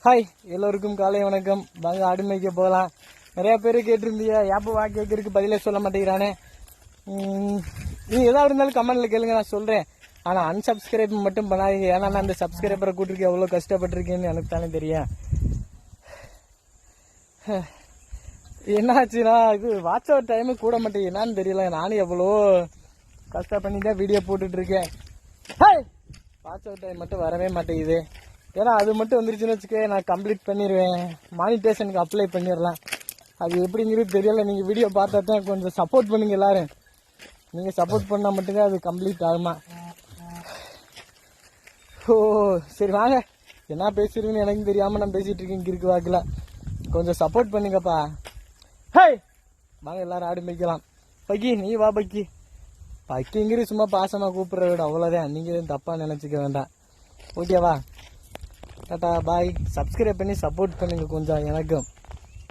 Hi, எல்லோருக்கும் காலை வணக்கம். வாங்க ஆடு மேய்க்க போகலாம். நிறைய பேர் கேட்டிருந்தீங்க, ஏப்போ வா கேட்கறதுக்கு பதிலே சொல்ல மாட்டேங்கிறானே. நீ எதாவது இருந்தாலும் கமெண்ட்ல கேளுங்க, நான் சொல்றேன். ஆனால் அன்சப்ஸ்கிரைப் மட்டும் பண்ணாதீங்க. ஏன்னா நான் அந்த சப்ஸ்கிரைபரை கூட்டிருக்க எவ்வளோ கஷ்டப்பட்டிருக்கேன்னு எனக்கு தானே தெரியும். என்னாச்சுன்னா இது வாட்ச் அவர் டைமு கூட மாட்டேங்குது, என்னான்னு தெரியல. நானும் எவ்வளோ கஷ்டம் பண்ணி தான் வீடியோ போட்டுட்டு இருக்கேன். வாட்ச் அவர் டைம் மட்டும் வரவே மாட்டேங்குது. ஏன்னா அது மட்டும் வந்துருச்சுன்னு வச்சுக்க, நான் கம்ப்ளீட் பண்ணிடுவேன். மானிட்டேஷனுக்கு அப்ளை பண்ணிடலாம். அது எப்படிங்கிறது தெரியல. நீங்கள் வீடியோ பார்த்தா தான் கொஞ்சம் சப்போர்ட் பண்ணுங்க எல்லாரும். நீங்கள் சப்போர்ட் பண்ணால் மட்டும்தான் அது கம்ப்ளீட் ஆகுமா. ஓ சரி வாங்க, என்ன பேசுறீங்கன்னு எனக்கு தெரியாமல் நான் பேசிகிட்டு இருக்கேன். கிறுக்கு வாக்கில் கொஞ்சம் சப்போர்ட் பண்ணுங்கப்பா. வாங்க எல்லாரும் ஆடு மேய்க்கலாம். பக்கி நீ வா பக்கி. பக்கிங்கிறது சும்மா பாசமாக கூப்பிட்ற விட அவ்வளோதான். நீங்கள் எதுவும் தப்பாக நினச்சிக்க வேண்டாம். ஓகேவா? டாடா பாய். சப்ஸ்கிரைப் பண்ணி சப்போர்ட் பண்ணுங்க கொஞ்சம் எனக்கும்.